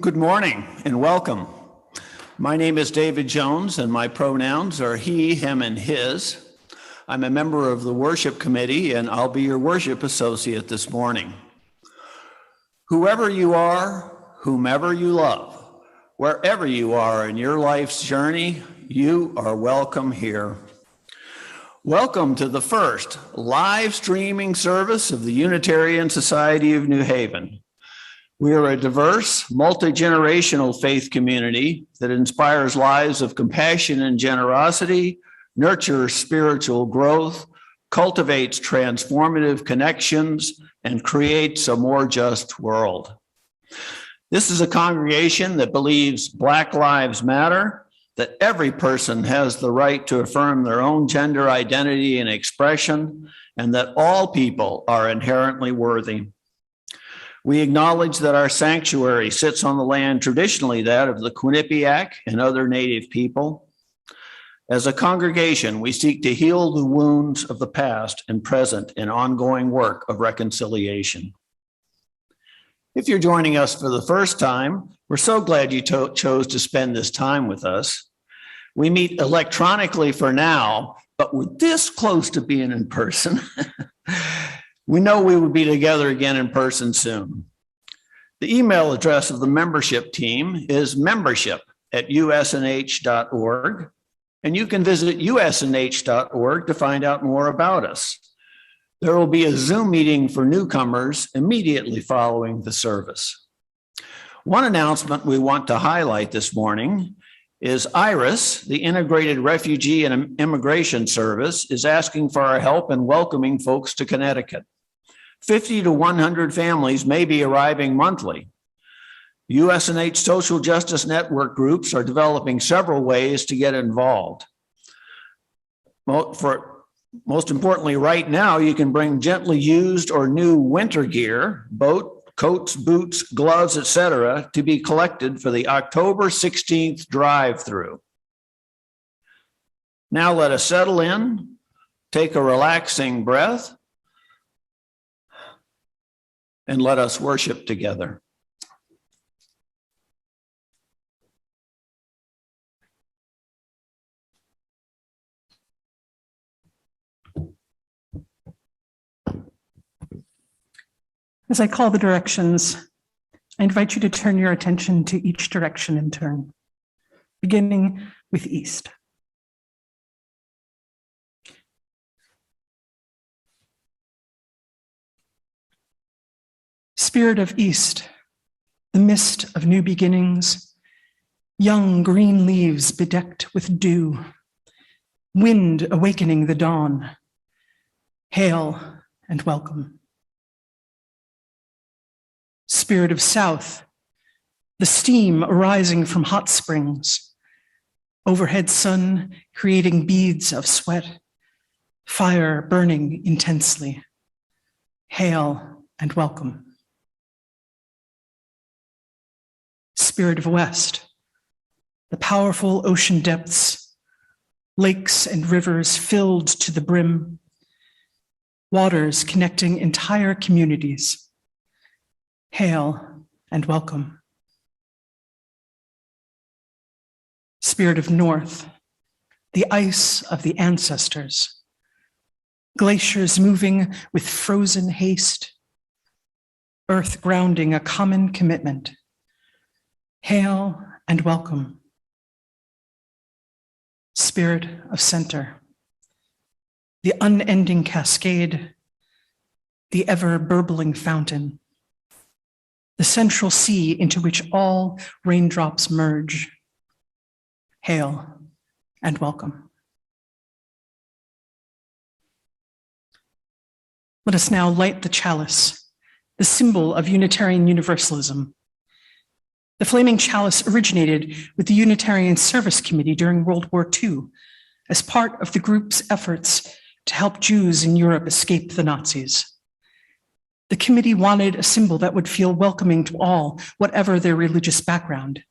Good morning and welcome. My name is David Jones and my pronouns are he, him, and his. I'm a member of the worship committee and I'll be your worship associate this morning. Whoever you are, whomever you love, wherever you are in your life's journey, you are welcome here. Welcome to the first live streaming service of the Unitarian Society of New Haven. We are a diverse, multi-generational faith community that inspires lives of compassion and generosity, nurtures spiritual growth, cultivates transformative connections, and creates a more just world. This is a congregation that believes Black Lives Matter, that every person has the right to affirm their own gender identity and expression, and that all people are inherently worthy. We acknowledge that our sanctuary sits on the land traditionally that of the Quinnipiac and other Native people. As a congregation, we seek to heal the wounds of the past and present in ongoing work of reconciliation. If you're joining us for the first time, we're so glad you chose to spend this time with us. We meet electronically for now, but we're this close to being in person. We know we will be together again in person soon. The email address of the membership team is membership@usnh.org, and you can visit usnh.org to find out more about us. There will be a Zoom meeting for newcomers immediately following the service. One announcement we want to highlight this morning is IRIS, the Integrated Refugee and Immigration Service, is asking for our help in welcoming folks to Connecticut. 50 to 100 families may be arriving monthly. USNH Social Justice Network groups are developing several ways to get involved. Most importantly, right now, you can bring gently used or new winter gear, coats, boots, gloves, etc., to be collected for the October 16th drive-through. Now let us settle in, take a relaxing breath, and let us worship together. As I call the directions, I invite you to turn your attention to each direction in turn, beginning with east. Spirit of East, the mist of new beginnings, young green leaves bedecked with dew, wind awakening the dawn, hail and welcome. Spirit of South, the steam arising from hot springs, overhead sun creating beads of sweat, fire burning intensely, hail and welcome. Spirit of West, the powerful ocean depths, lakes and rivers filled to the brim, waters connecting entire communities. Hail and welcome. Spirit of North, the ice of the ancestors, glaciers moving with frozen haste, earth grounding a common commitment. Hail and welcome. Spirit of center, the unending cascade, the ever burbling fountain, the central sea into which all raindrops merge. Hail and welcome. Let us now light the chalice, the symbol of Unitarian Universalism. The flaming chalice originated with the Unitarian Service Committee during World War II as part of the group's efforts to help Jews in Europe escape the Nazis. The committee wanted a symbol that would feel welcoming to all, whatever their religious background.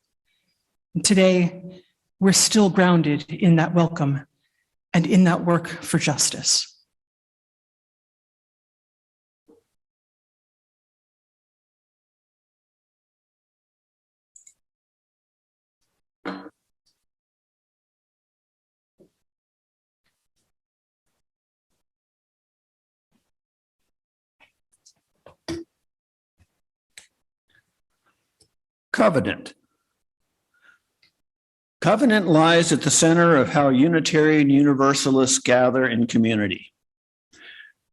And today, we're still grounded in that welcome and in that work for justice. Covenant. Covenant lies at the center of how Unitarian Universalists gather in community.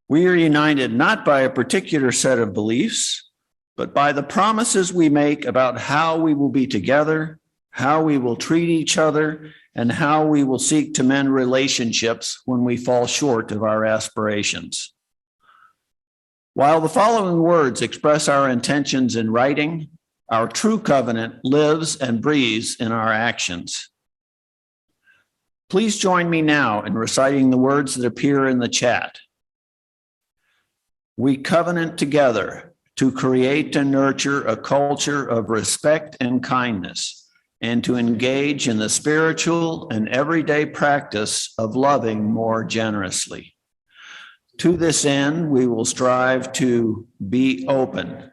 We are united not by a particular set of beliefs, but by the promises we make about how we will be together, how we will treat each other, and how we will seek to mend relationships when we fall short of our aspirations. While the following words express our intentions in writing, our true covenant lives and breathes in our actions. Please join me now in reciting the words that appear in the chat. We covenant together to create and nurture a culture of respect and kindness, and to engage in the spiritual and everyday practice of loving more generously. To this end, we will strive to be open,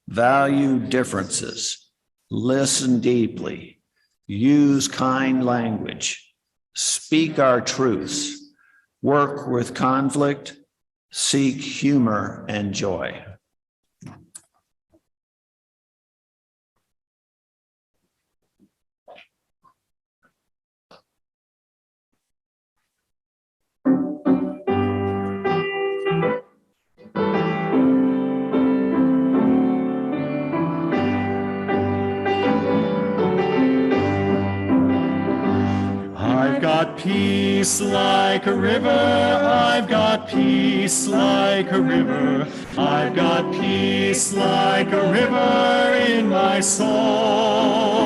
value differences, listen deeply, use kind language, speak our truths, work with conflict, seek humor and joy. I've got peace like a river, I've got peace like a river, I've got peace like a river in my soul.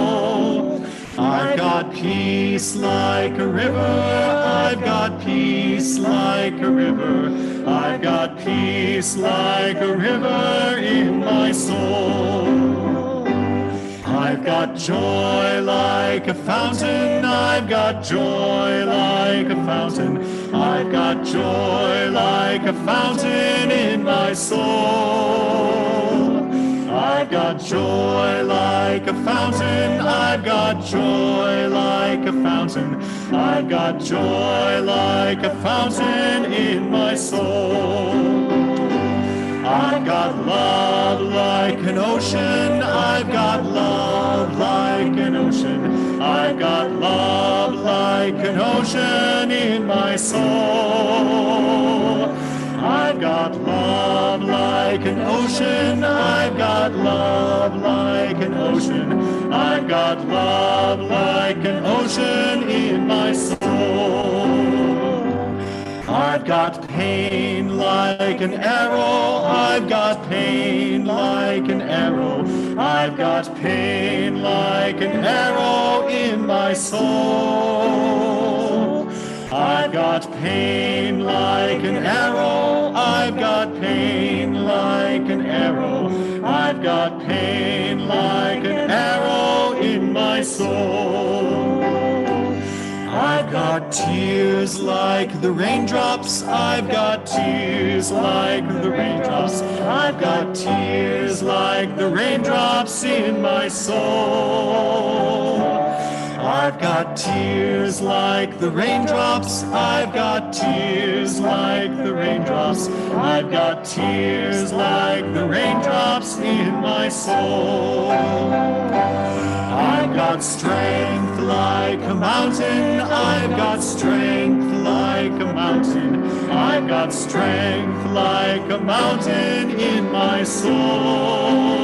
I've got peace like a river, I've got peace like a river, I've got peace like a river in my soul. I've got joy like a fountain, I've got joy like a fountain, I've got joy like a fountain in my soul. I've got joy like a fountain, I've got joy like a fountain, I've got joy like a fountain in my soul. I've got love like an ocean, I've got love like an ocean, I've got love like an ocean in my soul. I've got love like an ocean, I've got love like an ocean, I've got love like an ocean in my soul. I've got pain like an arrow, I've got pain like an arrow, I've got pain like an arrow in my soul. I've got pain like an arrow, I've got pain like an arrow, I've got pain like an arrow in my soul. I've got tears like the raindrops, I've got tears like the raindrops, I've got tears like the raindrops in my soul. I've I've got tears like the raindrops. I've got tears like the raindrops. I've got tears like the raindrops in my soul. I've got strength like a mountain. I've got strength like a mountain. I've got strength like a mountain in my soul.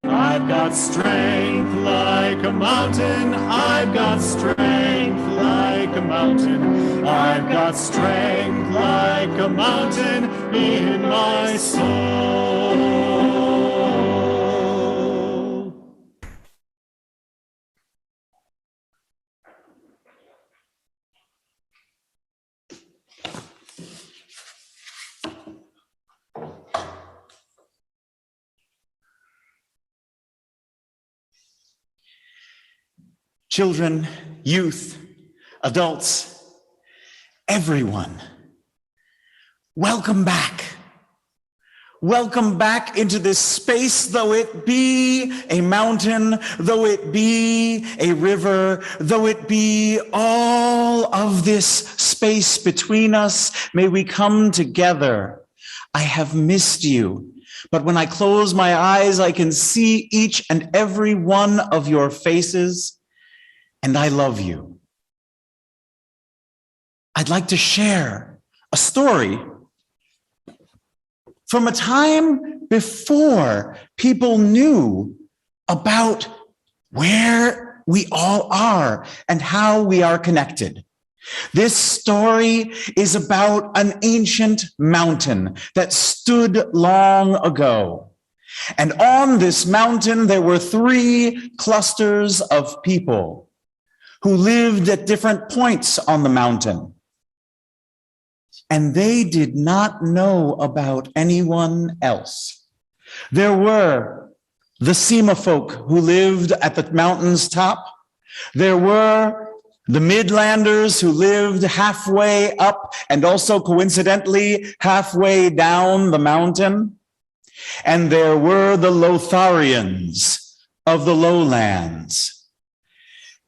I've got strength like a mountain. I've got strength like a mountain. I've got strength like a mountain in my soul. Children, youth, adults, everyone, welcome back. Welcome back into this space, though it be a mountain, though it be a river, though it be all of this space between us, may we come together. I have missed you, but when I close my eyes, I can see each and every one of your faces. And I love you. I'd like to share a story from a time before people knew about where we all are and how we are connected. This story is about an ancient mountain that stood long ago. And on this mountain, there were 3 clusters of people who lived at different points on the mountain. And they did not know about anyone else. There were the Sema folk who lived at the mountain's top. There were the Midlanders who lived halfway up and also coincidentally halfway down the mountain. And there were the Lotharians of the lowlands.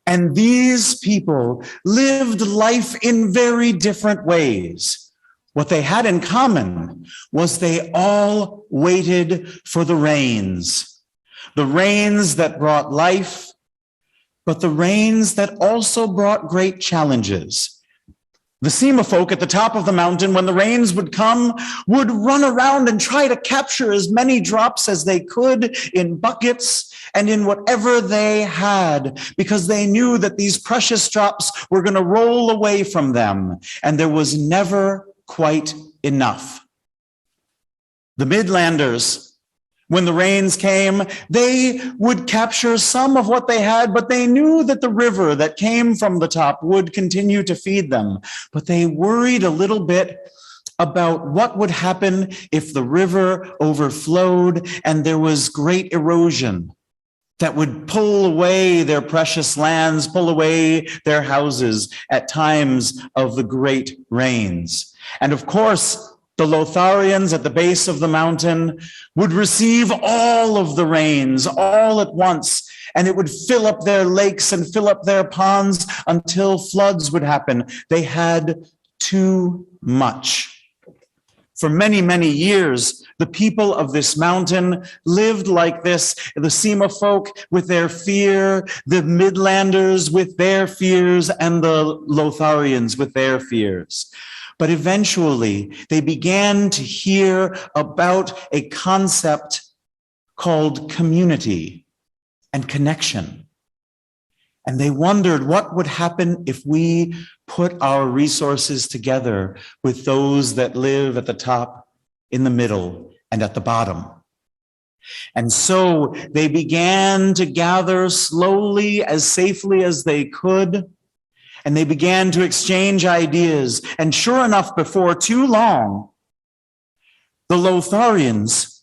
And these people lived life in very different ways. What they had in common was they all waited for the rains that brought life, but the rains that also brought great challenges. The Sema folk at the top of the mountain, when the rains would come, would run around and try to capture as many drops as they could in buckets and in whatever they had, because they knew that these precious drops were going to roll away from them, and there was never quite enough. The Midlanders, when the rains came, they would capture some of what they had, but they knew that the river that came from the top would continue to feed them. But they worried a little bit about what would happen if the river overflowed and there was great erosion that would pull away their precious lands, pull away their houses at times of the great rains. And of course, the Lotharians at the base of the mountain would receive all of the rains all at once, and it would fill up their lakes and fill up their ponds until floods would happen. They had too much. For many, many years, the people of this mountain lived like this. The Sema folk with their fear, the Midlanders with their fears, and the Lotharians with their fears. But eventually, they began to hear about a concept called community and connection. And they wondered what would happen if we put our resources together with those that live at the top, in the middle, and at the bottom. And so they began to gather slowly, as safely as they could, and they began to exchange ideas. And sure enough, before too long, the Lotharians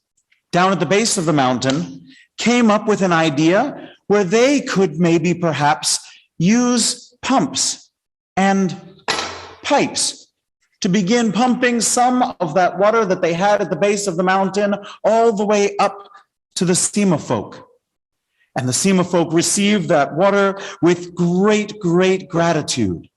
down at the base of the mountain came up with an idea where they could maybe perhaps use pumps and pipes to begin pumping some of that water that they had at the base of the mountain all the way up to the Sema folk. And the Sema folk received that water with great, great gratitude.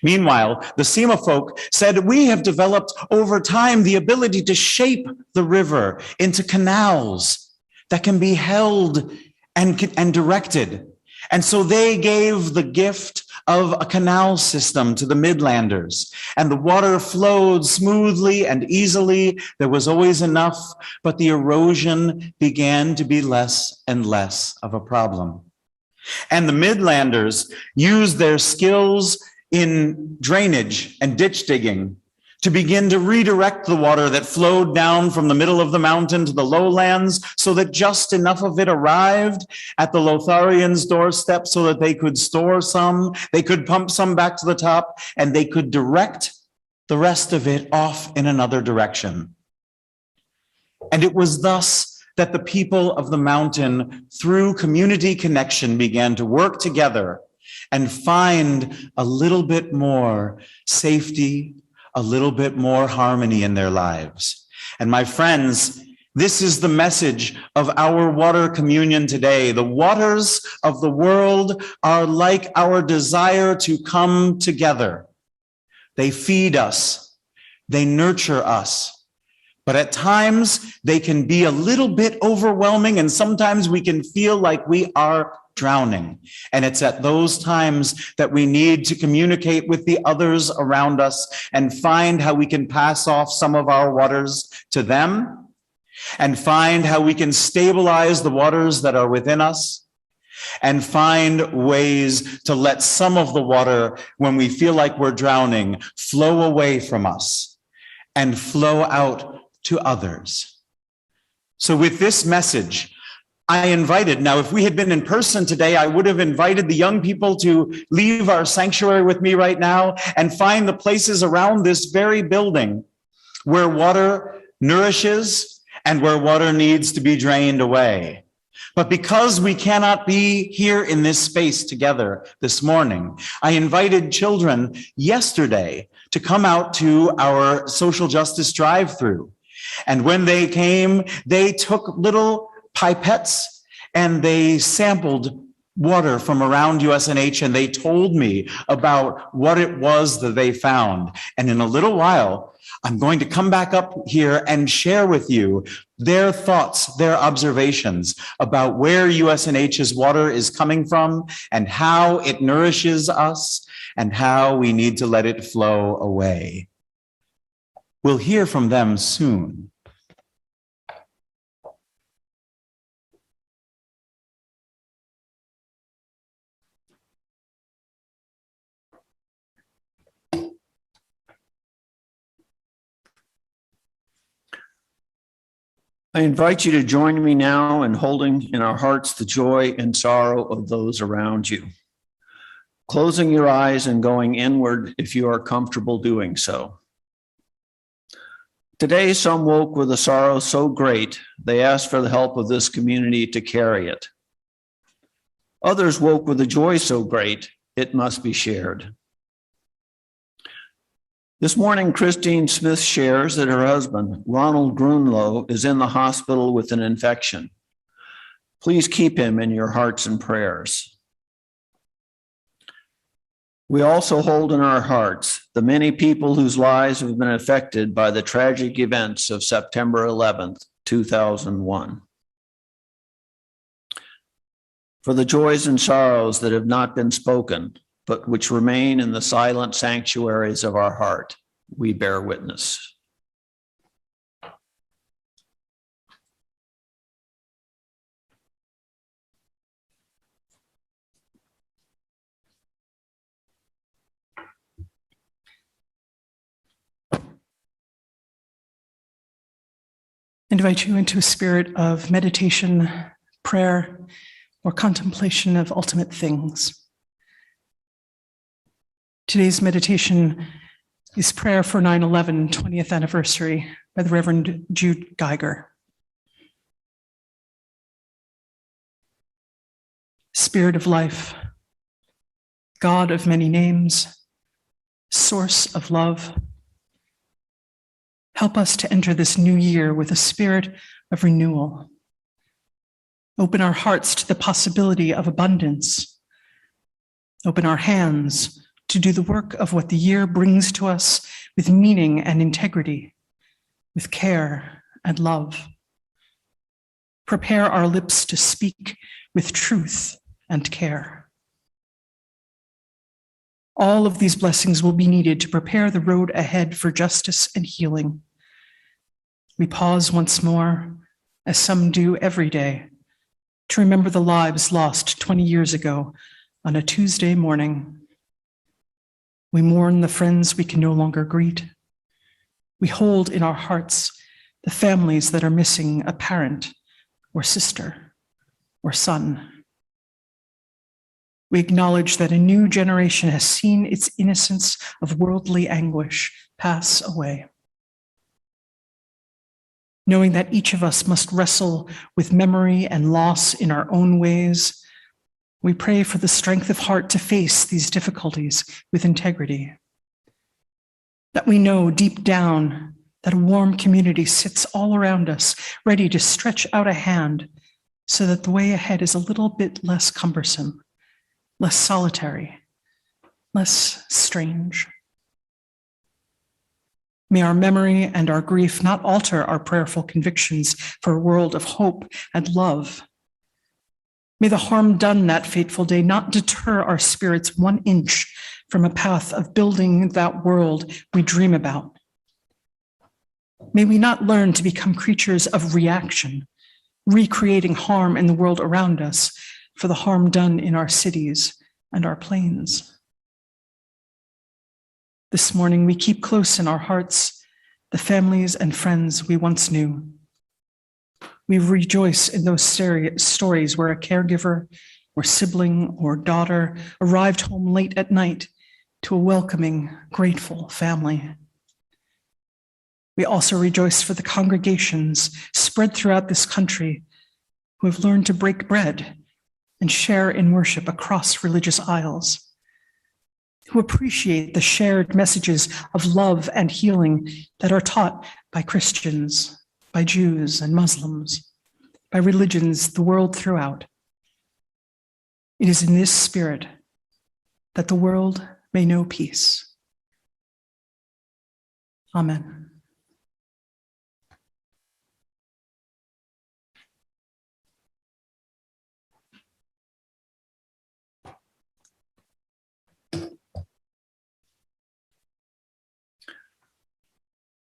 Meanwhile, the Sema folk said, we have developed over time the ability to shape the river into canals that can be held and directed. And so they gave the gift of a canal system to the Midlanders, and the water flowed smoothly and easily. There was always enough, but the erosion began to be less and less of a problem. And the Midlanders used their skills in drainage and ditch digging to begin to redirect the water that flowed down from the middle of the mountain to the lowlands so that just enough of it arrived at the Lotharians' doorstep so that they could store some, they could pump some back to the top, and they could direct the rest of it off in another direction. And it was thus that the people of the mountain, through community connection, began to work together and find a little bit more safety, a little bit more harmony in their lives. And my friends, this is the message of our water communion today. The waters of the world are like our desire to come together. They feed us, they nurture us, but at times they can be a little bit overwhelming, and sometimes we can feel like we are drowning. And it's at those times that we need to communicate with the others around us and find how we can pass off some of our waters to them, and find how we can stabilize the waters that are within us, and find ways to let some of the water, when we feel like we're drowning, flow away from us and flow out to others. So with this message, I invited, now if we had been in person today, I would have invited the young people to leave our sanctuary with me right now and find the places around this very building where water nourishes and where water needs to be drained away. But because we cannot be here in this space together this morning, I invited children yesterday to come out to our social justice drive-through. And when they came, they took little pipettes and they sampled water from around USNH, and they told me about what it was that they found. And in a little while, I'm going to come back up here and share with you their thoughts, their observations about where USNH's water is coming from and how it nourishes us and how we need to let it flow away. We'll hear from them soon. I invite you to join me now in holding in our hearts the joy and sorrow of those around you. Closing your eyes and going inward if you are comfortable doing so. Today, some woke with a sorrow so great, they asked for the help of this community to carry it. Others woke with a joy so great, it must be shared. This morning, Christine Smith shares that her husband, Ronald Grunlow, is in the hospital with an infection. Please keep him in your hearts and prayers. We also hold in our hearts the many people whose lives have been affected by the tragic events of September 11th, 2001. For the joys and sorrows that have not been spoken, but which remain in the silent sanctuaries of our heart, we bear witness. Invite you into a spirit of meditation, prayer, or contemplation of ultimate things. Today's meditation is prayer for 9/11 20th anniversary by the Reverend Jude Geiger. Spirit of life, God of many names, source of love, help us to enter this new year with a spirit of renewal, Open our hearts to the possibility of abundance. Open our hands to do the work of what the year brings to us with meaning and integrity, with care and love. Prepare our lips to speak with truth and care. All of these blessings will be needed to prepare the road ahead for justice and healing. We pause once more, as some do every day, to remember the lives lost 20 years ago on a Tuesday morning. We mourn the friends we can no longer greet. We hold in our hearts the families that are missing a parent or sister or son. We acknowledge that a new generation has seen its innocence of worldly anguish pass away. Knowing that each of us must wrestle with memory and loss in our own ways, we pray for the strength of heart to face these difficulties with integrity. That we know deep down that a warm community sits all around us, ready to stretch out a hand so that the way ahead is a little bit less cumbersome, less solitary, less strange. May our memory and our grief not alter our prayerful convictions for a world of hope and love. May the harm done that fateful day not deter our spirits 1 inch from a path of building that world we dream about. May we not learn to become creatures of reaction, recreating harm in the world around us for the harm done in our cities and our plains. This morning, we keep close in our hearts the families and friends we once knew. We rejoice in those stories where a caregiver or sibling or daughter arrived home late at night to a welcoming, grateful family. We also rejoice for the congregations spread throughout this country who have learned to break bread and share in worship across religious aisles, who appreciate the shared messages of love and healing that are taught by Christians, by Jews and Muslims, by religions the world throughout. It is in this spirit that the world may know peace. Amen.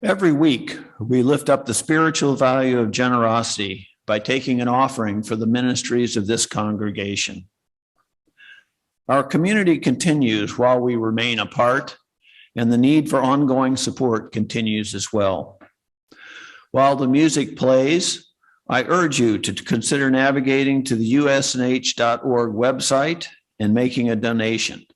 Every week, we lift up the spiritual value of generosity by taking an offering for the ministries of this congregation. Our community continues while we remain apart, and the need for ongoing support continues as well. While the music plays, I urge you to consider navigating to the usnh.org website and making a donation.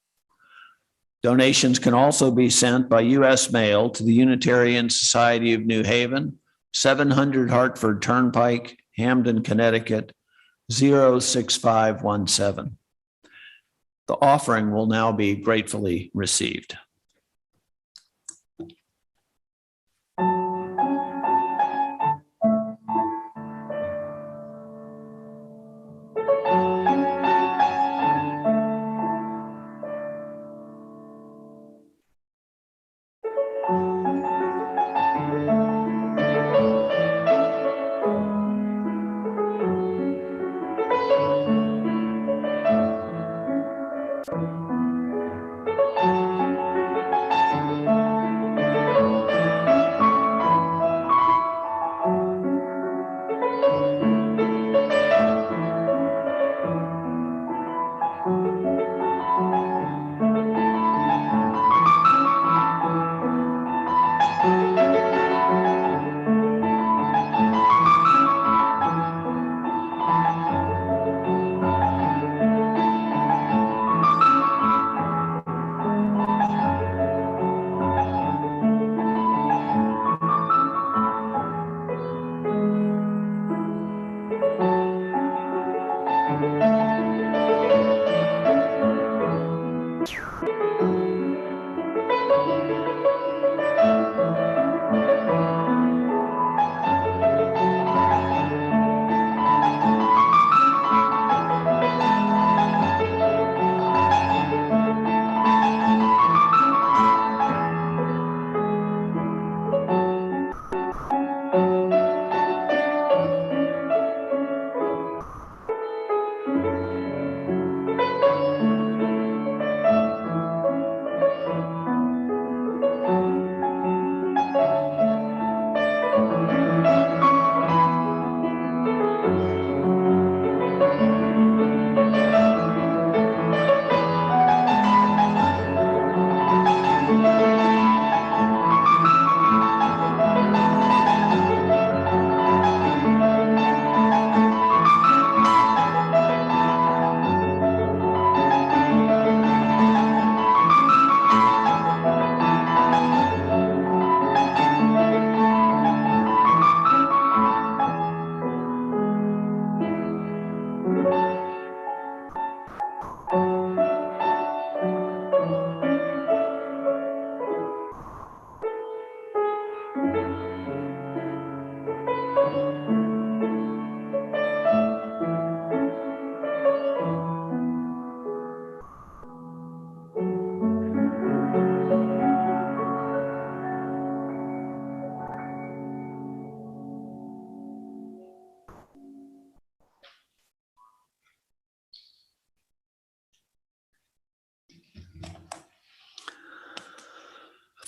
Donations can also be sent by U.S. mail to the Unitarian Society of New Haven, 700 Hartford Turnpike, Hamden, Connecticut, 06517. The offering will now be gratefully received.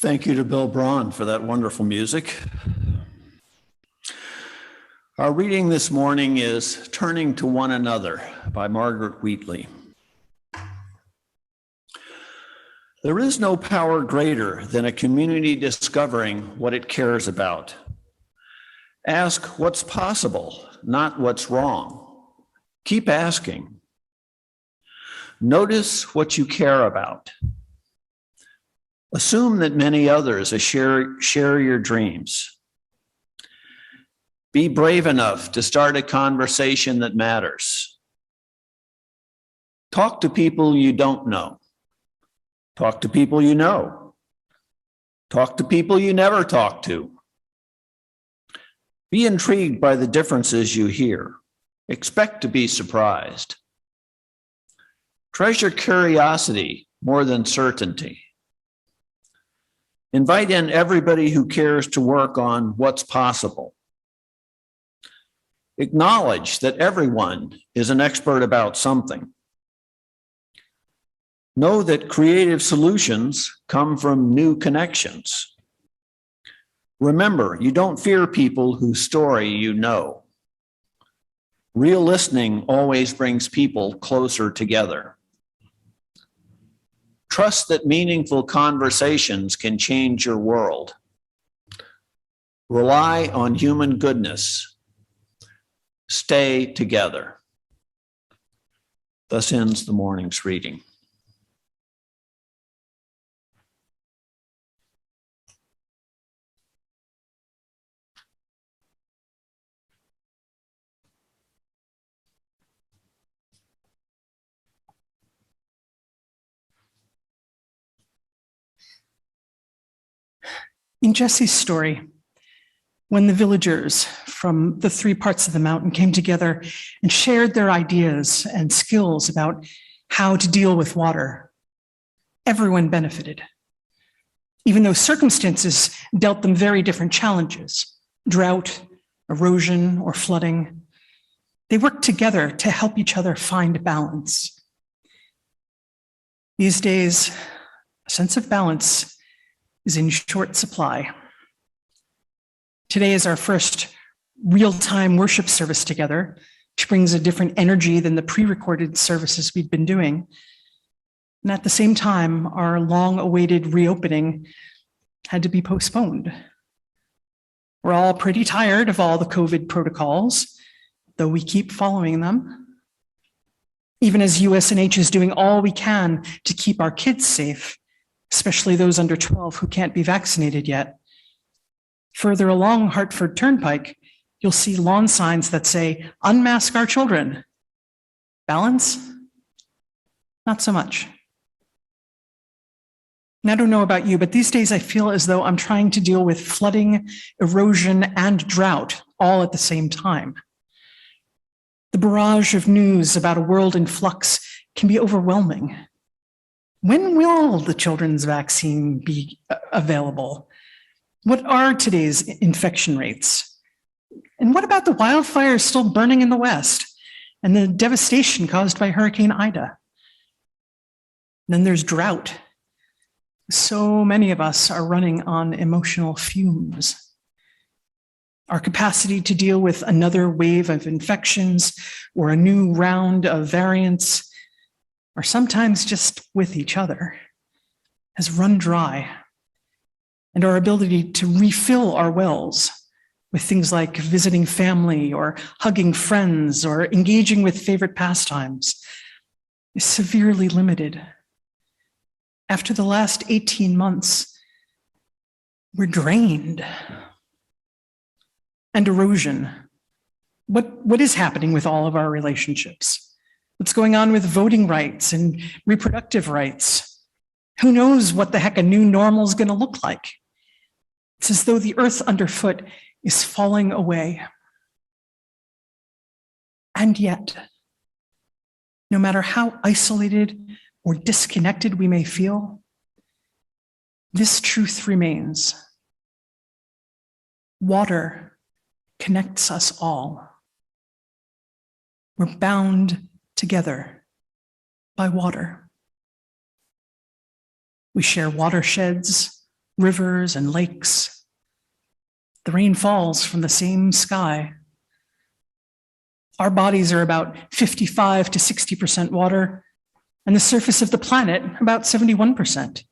Thank you to Bill Braun for that wonderful music. Our reading this morning is Turning to One Another by Margaret Wheatley. There is no power greater than a community discovering what it cares about. Ask what's possible, not what's wrong. Keep asking. Notice what you care about. Assume that many others share your dreams. Be brave enough to start a conversation that matters. Talk to people you don't know. Talk to people you know. Talk to people you never talk to. Be intrigued by the differences you hear. Expect to be surprised. Treasure curiosity more than certainty. Invite in everybody who cares to work on what's possible. Acknowledge that everyone is an expert about something. Know that creative solutions come from new connections. Remember, you don't fear people whose story you know. Real listening always brings people closer together. Trust that meaningful conversations can change your world. Rely on human goodness. Stay together. Thus ends the morning's reading. In Jesse's story, when the villagers from the three parts of the mountain came together and shared their ideas and skills about how to deal with water, everyone benefited. Even though circumstances dealt them very different challenges, drought, erosion, or flooding, they worked together to help each other find balance. These days, a sense of balance is in short supply. Today is our first real-time worship service together, which brings a different energy than the pre-recorded services we've been doing. And at the same time, our long-awaited reopening had to be postponed. We're all pretty tired of all the COVID protocols, though we keep following them. Even as USNH is doing all we can to keep our kids safe, especially those under 12 who can't be vaccinated yet. Further along Hartford Turnpike, you'll see lawn signs that say, "Unmask our children." Balance? Not so much. And I don't know about you, but these days I feel as though I'm trying to deal with flooding, erosion, and drought all at the same time. The barrage of news about a world in flux can be overwhelming. When will the children's vaccine be available? What are today's infection rates? And what about the wildfires still burning in the West and the devastation caused by Hurricane Ida? And then there's drought. So many of us are running on emotional fumes. Our capacity to deal with another wave of infections or a new round of variants, or sometimes just with each other, has run dry. And our ability to refill our wells with things like visiting family or hugging friends or engaging with favorite pastimes is severely limited. After the last 18 months, we're drained. And erosion. What is happening with all of our relationships? What's going on with voting rights and reproductive rights? Who knows what the heck a new normal is going to look like? It's as though the earth underfoot is falling away. And yet, no matter how isolated or disconnected we may feel, this truth remains. Water connects us all. We're bound together by water. We share watersheds, rivers and lakes. The rain falls from the same sky. Our bodies are about 55 to 60% water, and the surface of the planet about 71%.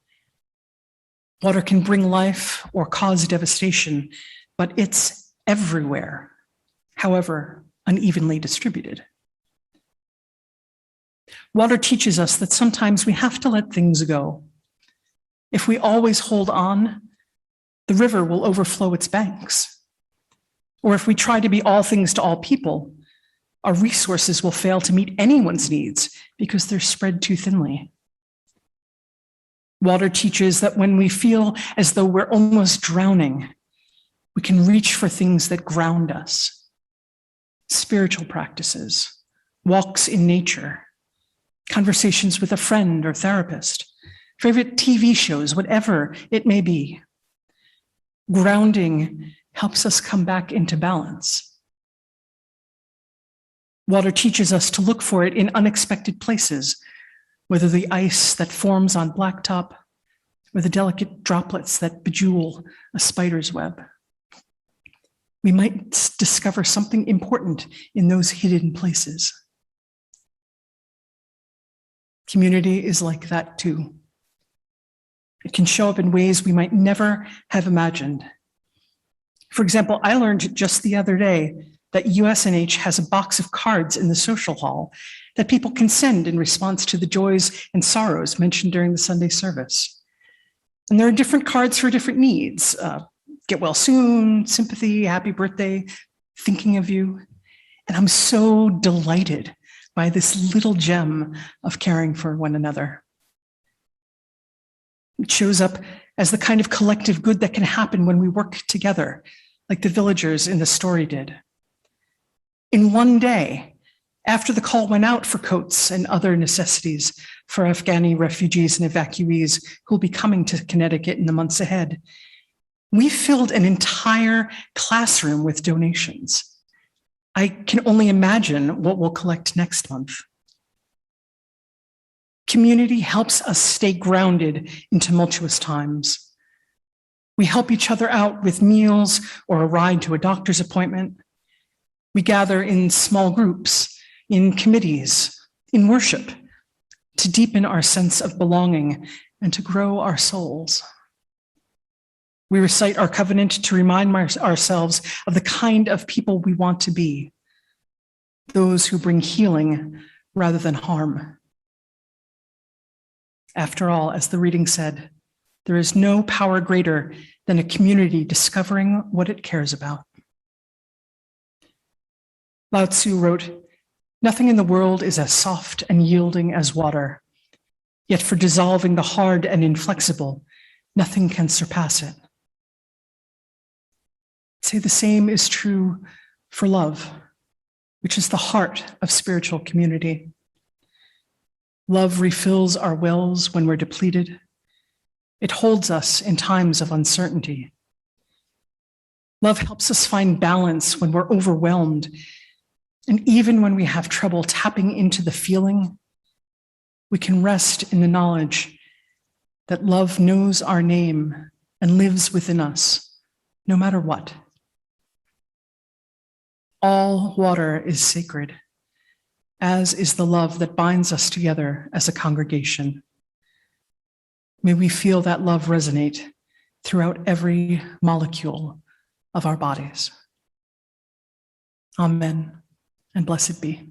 Water can bring life or cause devastation, but it's everywhere, however unevenly distributed. Water teaches us that sometimes we have to let things go. If we always hold on, the river will overflow its banks. Or if we try to be all things to all people, our resources will fail to meet anyone's needs because they're spread too thinly. Water teaches that when we feel as though we're almost drowning, we can reach for things that ground us. Spiritual practices, walks in nature, conversations with a friend or therapist, favorite TV shows, whatever it may be. Grounding helps us come back into balance. Water teaches us to look for it in unexpected places, whether the ice that forms on blacktop or the delicate droplets that bejewel a spider's web. We might discover something important in those hidden places. Community is like that too. It can show up in ways we might never have imagined. For example, I learned just the other day that USNH has a box of cards in the social hall that people can send in response to the joys and sorrows mentioned during the Sunday service. And there are different cards for different needs. Get well soon, sympathy, happy birthday, thinking of you. And I'm so delighted by this little gem of caring for one another. It shows up as the kind of collective good that can happen when we work together, like the villagers in the story did. In one day, after the call went out for coats and other necessities for Afghani refugees and evacuees who will be coming to Connecticut in the months ahead, we filled an entire classroom with donations. I can only imagine what we'll collect next month. Community helps us stay grounded in tumultuous times. We help each other out with meals or a ride to a doctor's appointment. We gather in small groups, in committees, in worship, to deepen our sense of belonging and to grow our souls. We recite our covenant to remind ourselves of the kind of people we want to be, those who bring healing rather than harm. After all, as the reading said, there is no power greater than a community discovering what it cares about. Lao Tzu wrote, "Nothing in the world is as soft and yielding as water, yet for dissolving the hard and inflexible, nothing can surpass it." I'd say the same is true for love, which is the heart of spiritual community. Love refills our wells when we're depleted. It holds us in times of uncertainty. Love helps us find balance when we're overwhelmed. And even when we have trouble tapping into the feeling, we can rest in the knowledge that love knows our name and lives within us, no matter what. All water is sacred, as is the love that binds us together as a congregation. May we feel that love resonate throughout every molecule of our bodies. Amen, and blessed be.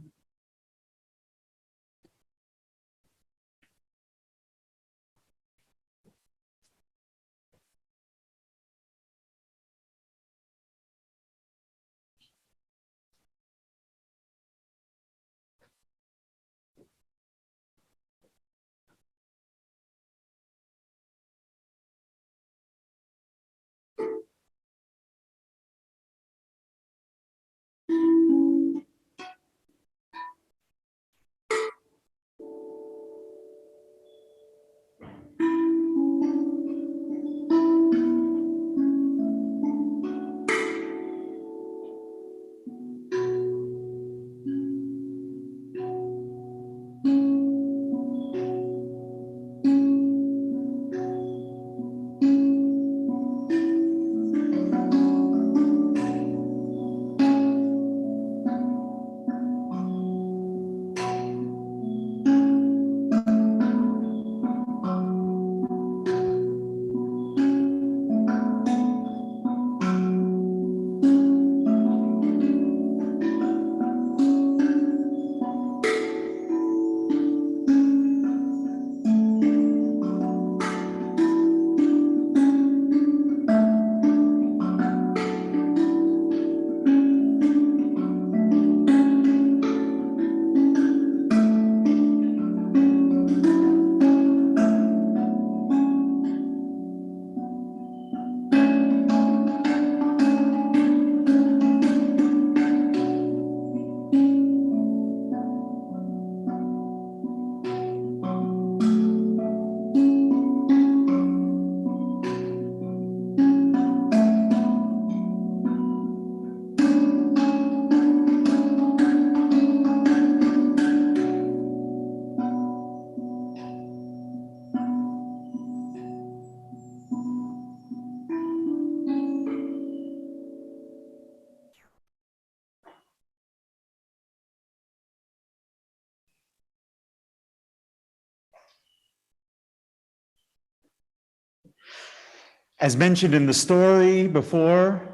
As mentioned in the story before,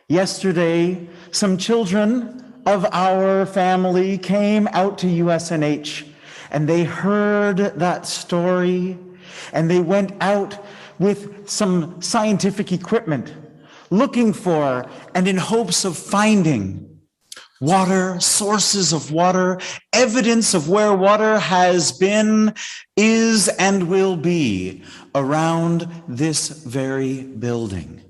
yesterday, some children of our family came out to USNH and they heard that story and they went out with some scientific equipment looking for and in hopes of finding water, sources of water, evidence of where water has been, is, and will be around this very building.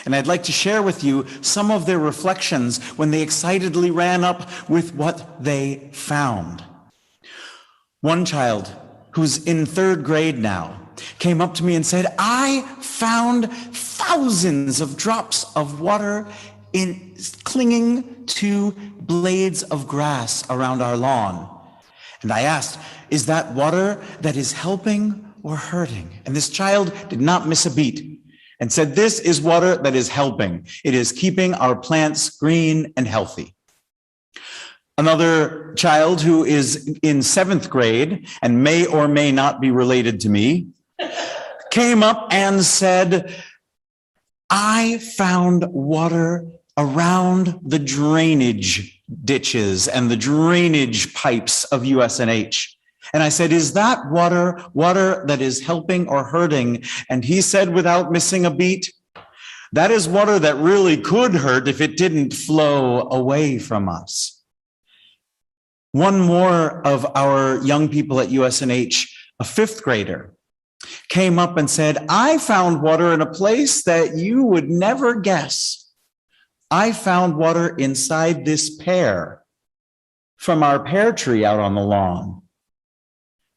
And I'd like to share with you some of their reflections when they excitedly ran up with what they found. One child, who's in 3rd grade now, came up to me and said, "I found thousands of drops of water clinging to blades of grass around our lawn." And I asked, "Is that water that is helping or hurting?" And this child did not miss a beat and said, "This is water that is helping. It is keeping our plants green and healthy." Another child who is in 7th grade and may or may not be related to me came up and said, "I found water around the drainage ditches and the drainage pipes of USNH." And I said, "Is that water that is helping or hurting?" And he said, without missing a beat, "That is water that really could hurt if it didn't flow away from us." One more of our young people at USNH, a 5th grader, came up and said, "I found water in a place that you would never guess. I found water inside this pear from our pear tree out on the lawn."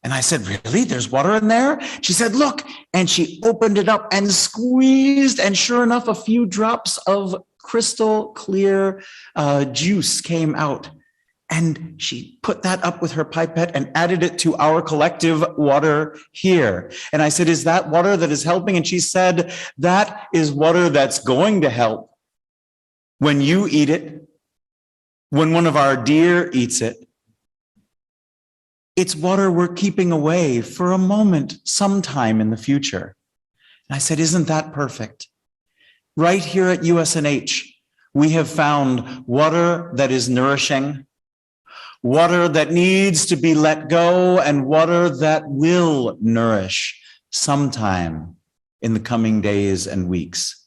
And I said, "Really? There's water in there?" She said, "Look." And she opened it up and squeezed, and sure enough, a few drops of crystal clear juice came out. And she put that up with her pipette and added it to our collective water here. And I said, "Is that water that is helping?" And she said, "That is water that's going to help when you eat it, when one of our deer eats it. It's water we're keeping away for a moment sometime in the future." And I said, "Isn't that perfect?" Right here at USNH, we have found water that is nourishing, water that needs to be let go, and water that will nourish sometime in the coming days and weeks.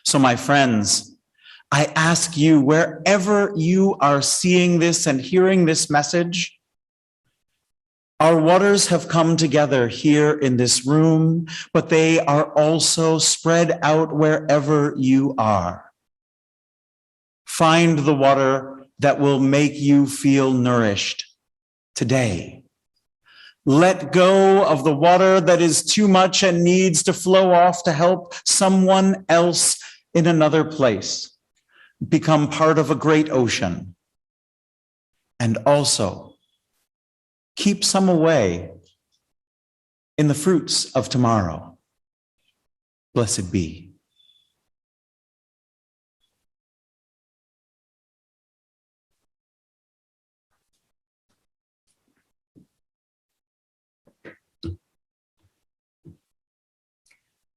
So my friends, I ask you, wherever you are seeing this and hearing this message, our waters have come together here in this room, but they are also spread out wherever you are. Find the water that will make you feel nourished today. Let go of the water that is too much and needs to flow off to help someone else in another place become part of a great ocean. And also, keep some away in the fruits of tomorrow. Blessed be.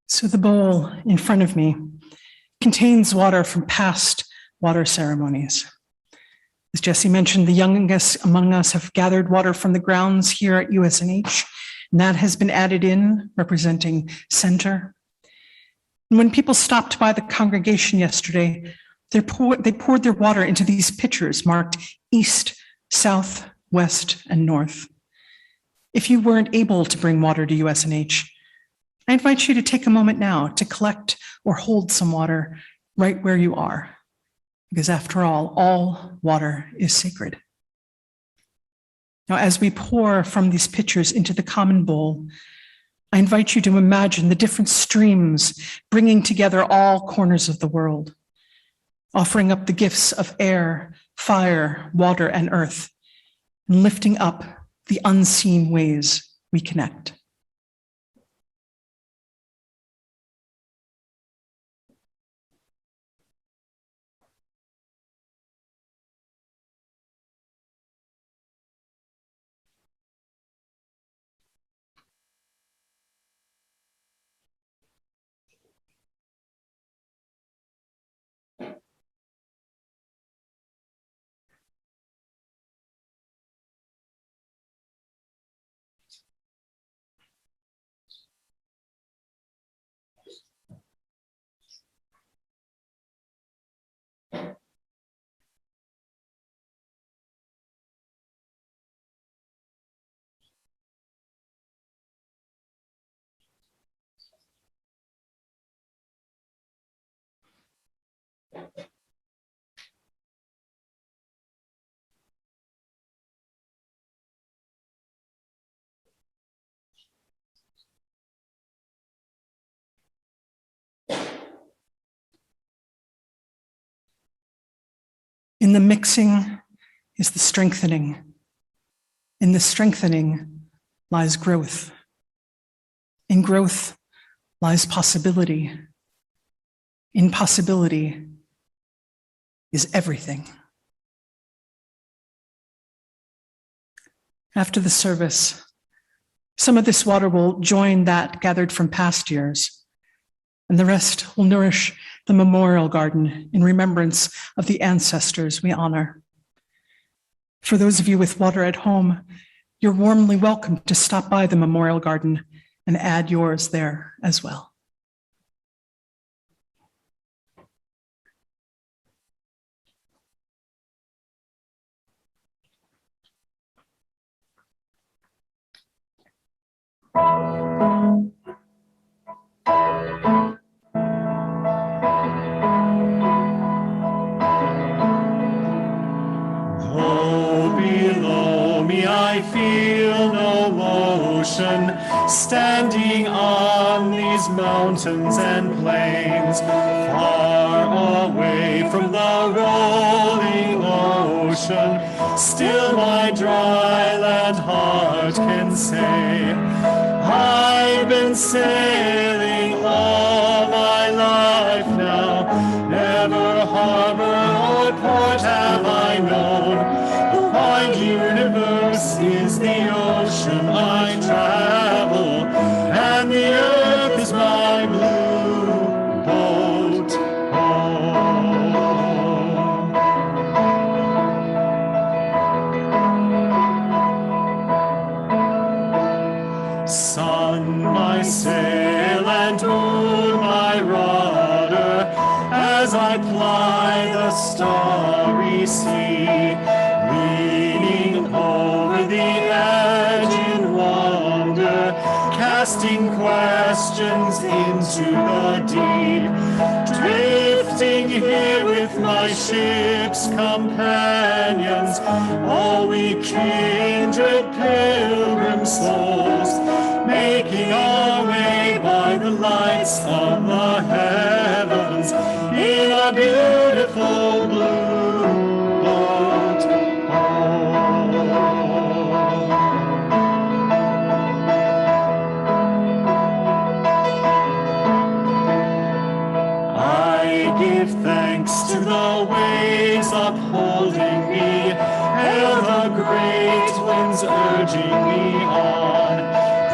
So the bowl in front of me contains water from past water ceremonies. As Jesse mentioned, the youngest among us have gathered water from the grounds here at USNH, and that has been added in, representing center. And when people stopped by the congregation yesterday, they poured their water into these pitchers marked east, south, west, and north. If you weren't able to bring water to USNH, I invite you to take a moment now to collect or hold some water right where you are, because after all water is sacred. Now, as we pour from these pitchers into the common bowl, I invite you to imagine the different streams bringing together all corners of the world, offering up the gifts of air, fire, water, and earth, and lifting up the unseen ways we connect. In the mixing is the strengthening. In the strengthening lies growth. In growth lies possibility. In possibility is everything. After the service, some of this water will join that gathered from past years, and the rest will nourish the memorial garden in remembrance of the ancestors we honor. For those of you with water at home, you're warmly welcome to stop by the memorial garden and add yours there as well. Oh, below me I feel no ocean, standing on these mountains and plains, far away from the rolling ocean. Still my dry land heart can say, I've been sailing all my life now, never harbor or port have I known. The wide universe is the ocean I travel, and the earth is my blue boat home. Sun, my sail, and moon, my rudder, as I ply the starry sea, leaning over the edge in wonder, casting questions into the deep, drifting here with my ship's companions, all we kindred pilgrim souls, making our way by the lights of the heavens in a beautiful blue boat home. I give thanks to the waves upholding me, and the great winds urging me on.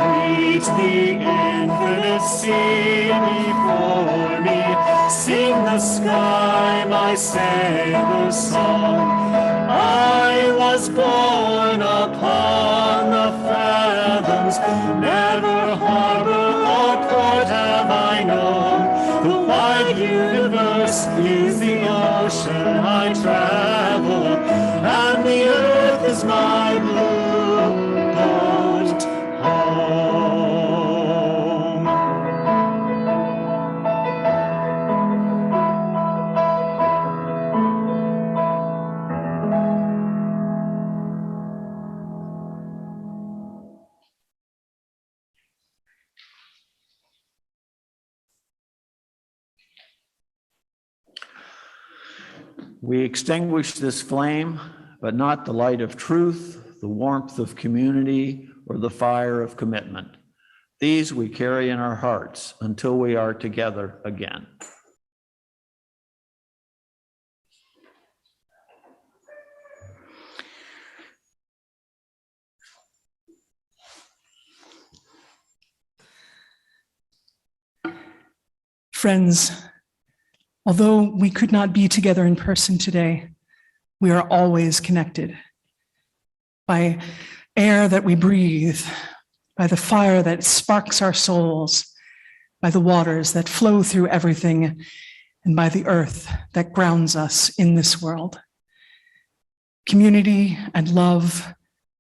Greet the infinite sea before me, sing the sky my sailor's song. I was born upon the fathoms, never harbor or port have I known. The wide universe is the ocean I travel, and the earth is my blue boat home. We extinguish this flame, but not the light of truth, the warmth of community, or the fire of commitment. These we carry in our hearts until we are together again. Friends, although we could not be together in person today, we are always connected by air that we breathe, by the fire that sparks our souls, by the waters that flow through everything, and by the earth that grounds us in this world. Community and love,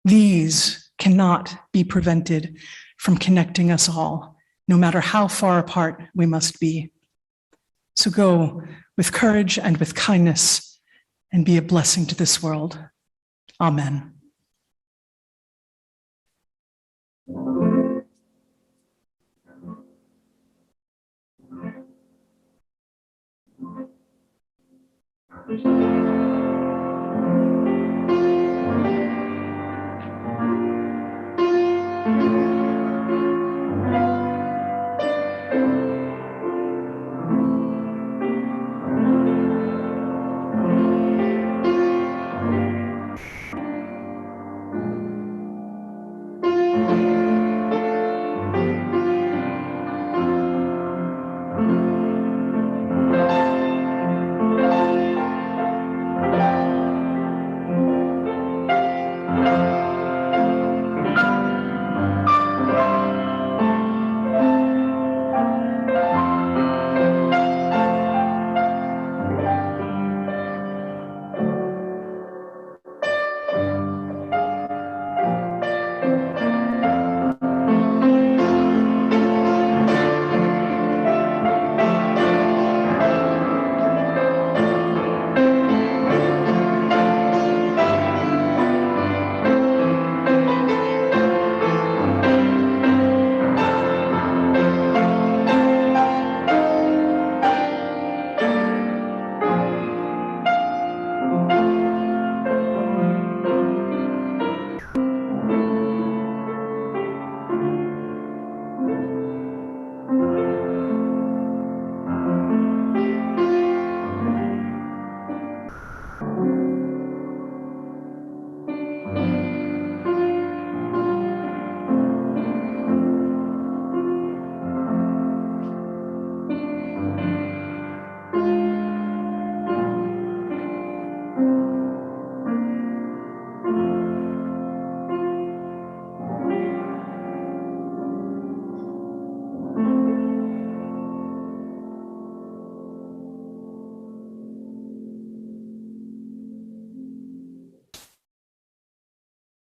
these cannot be prevented from connecting us all, no matter how far apart we must be. So go with courage and with kindness and be a blessing to this world. Amen.